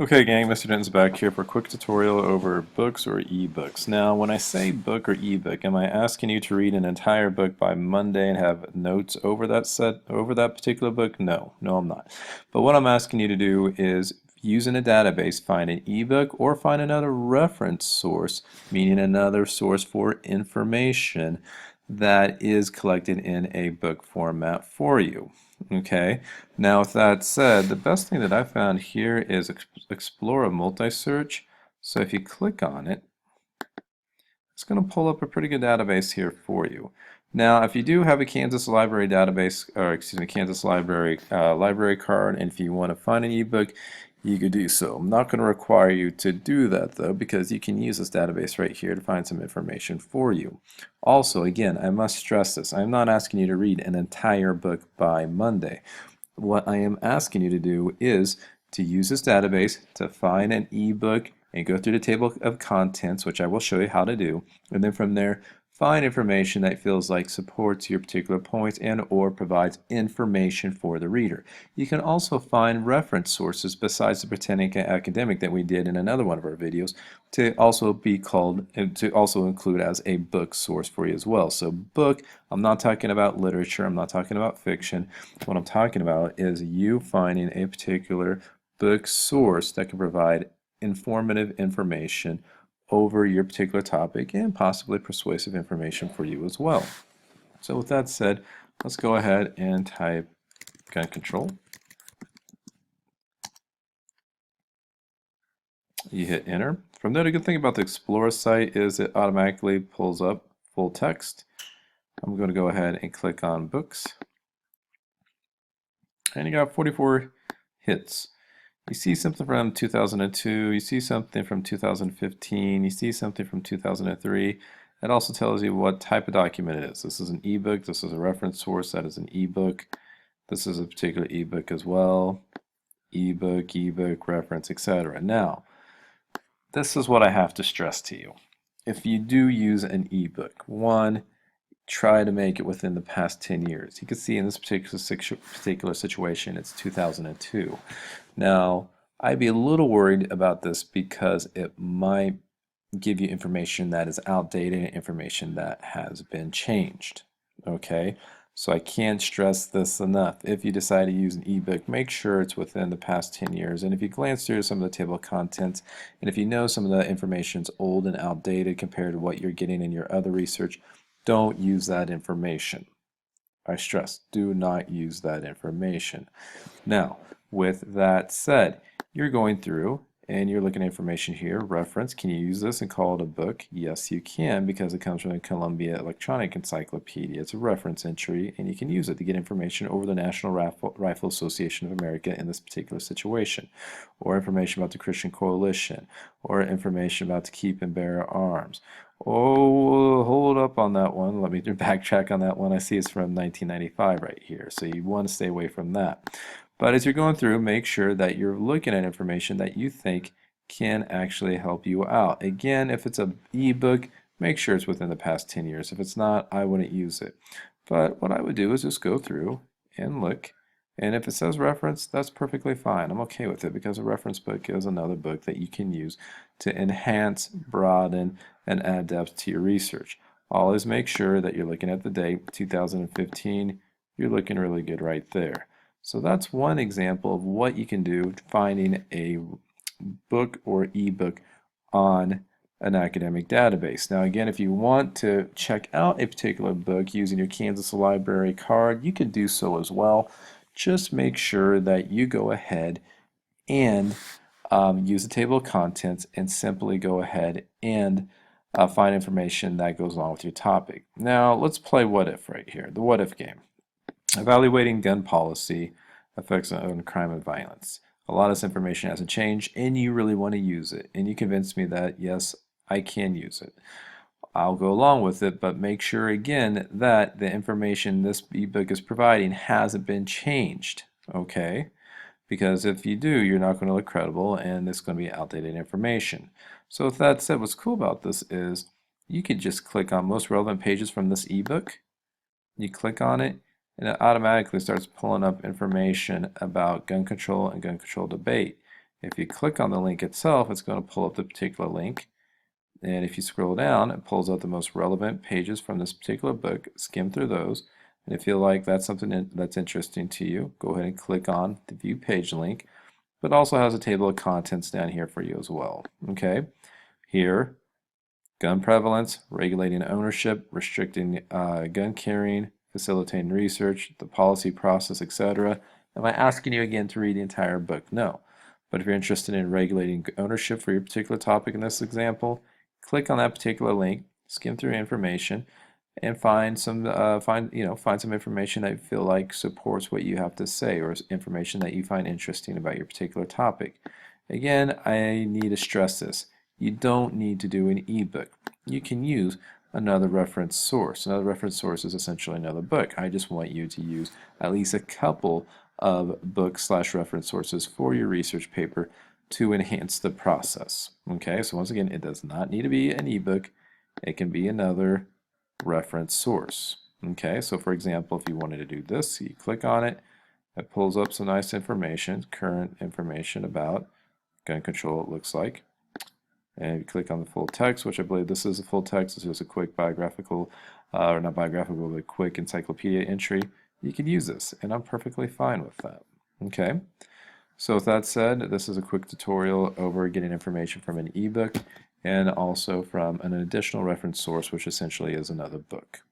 Okay gang, Mr. Denton's back here for a quick tutorial over books or ebooks. Now, when I say book or ebook, am I asking you to read an entire book by Monday and have notes over that particular book? No, I'm not. But what I'm asking you to do is using a database, find an ebook or find another reference source, meaning another source for information that is collected in a book format for you. Okay, now with that said, the best thing that I found here is explore a multi-search. So if you click on it, it's going to pull up a pretty good database here for you. Now, if you do have a Kansas Library database, or excuse me, Kansas Library library card, and if you want to find an ebook, you could do so. I'm not going to require you to do that though, because you can use this database right here to find some information for you. Also, again, I must stress this. I'm not asking you to read an entire book by Monday. What I am asking you to do is to use this database to find an ebook and go through the table of contents, which I will show you how to do, and then from there find information that feels like supports your particular points and or provides information for the reader. You can also find reference sources besides the pretending academic that we did in another one of our videos to also be called to also include as a book source for you as well. So book, I'm not talking about literature, I'm not talking about fiction. What I'm talking about is you finding a particular book source that can provide informative information over your particular topic and possibly persuasive information for you as well. So with that said, let's go ahead and type gun control. You hit enter. From there, the good thing about the Explorer site is it automatically pulls up full text. I'm going to go ahead and click on books. And you got 44 hits. You see something from 2002, you see something from 2015, you see something from 2003. It also tells you what type of document it is. This is an ebook, this is a reference source, that is an ebook. This is a particular ebook as well. Ebook, reference, etc. Now, this is what I have to stress to you. If you do use an ebook, one, try to make it within the past 10 years. You can see in this particular situation, it's 2002. Now, I'd be a little worried about this because it might give you information that is outdated, information that has been changed. Okay, so I can't stress this enough. If you decide to use an ebook, make sure it's within the past 10 years. And if you glance through some of the table of contents, and if you know some of the information's old and outdated compared to what you're getting in your other research, don't use that information. I stress, do not use that information. Now, with that said, you're going through and you're looking at information here, reference. Can you use this and call it a book? Yes, you can, because it comes from the Columbia Electronic Encyclopedia. It's a reference entry, and you can use it to get information over the National Rifle Association of America in this particular situation, or information about the Christian Coalition, or information about to keep and bear arms. Oh, hold up on that one. Let me backtrack on that one. I see it's from 1995 right here, so you want to stay away from that. But as you're going through, make sure that you're looking at information that you think can actually help you out. Again, if it's an ebook, make sure it's within the past 10 years. If it's not, I wouldn't use it. But what I would do is just go through and look. And if it says reference, that's perfectly fine. I'm okay with it because a reference book is another book that you can use to enhance, broaden, and add depth to your research. Always make sure that you're looking at the date, 2015. You're looking really good right there. So that's one example of what you can do finding a book or ebook on an academic database. Now again, if you want to check out a particular book using your Kansas Library card, you can do so as well. Just make sure that you go ahead and use the table of contents and simply go ahead and find information that goes along with your topic. Now let's play what if right here, the what if game. Evaluating gun policy effects on crime and violence. A lot of this information hasn't changed and you really want to use it. And you convinced me that yes, I can use it. I'll go along with it, but make sure again that the information this ebook is providing hasn't been changed. Okay? Because if you do, you're not going to look credible and it's going to be outdated information. So with that said, what's cool about this is you could just click on most relevant pages from this ebook. You click on it and it automatically starts pulling up information about gun control and gun control debate. If you click on the link itself, it's going to pull up the particular link. And if you scroll down, it pulls out the most relevant pages from this particular book. Skim through those. And if you feel like that's something that's interesting to you, go ahead and click on the View Page link. But it also has a table of contents down here for you as well. Okay, here, gun prevalence, regulating ownership, restricting gun carrying, facilitating research, the policy process, etc. Am I asking you again to read the entire book? No. But if you're interested in regulating ownership for your particular topic in this example, click on that particular link, skim through information, and find some information that you feel like supports what you have to say, or information that you find interesting about your particular topic. Again, I need to stress this. You don't need to do an ebook. You can use another reference source. Another reference source is essentially another book. I just want you to use at least a couple of book/reference sources for your research paper to enhance the process. Okay, so once again, it does not need to be an ebook. It can be another reference source. Okay, so for example, if you wanted to do this, you click on it, it pulls up some nice information, current information about gun control, it looks like. And you click on the full text, which I believe this is a full text. This is a quick biographical, or not biographical, but a quick encyclopedia entry. You could use this, and I'm perfectly fine with that. Okay, so with that said, this is a quick tutorial over getting information from an ebook and also from an additional reference source, which essentially is another book.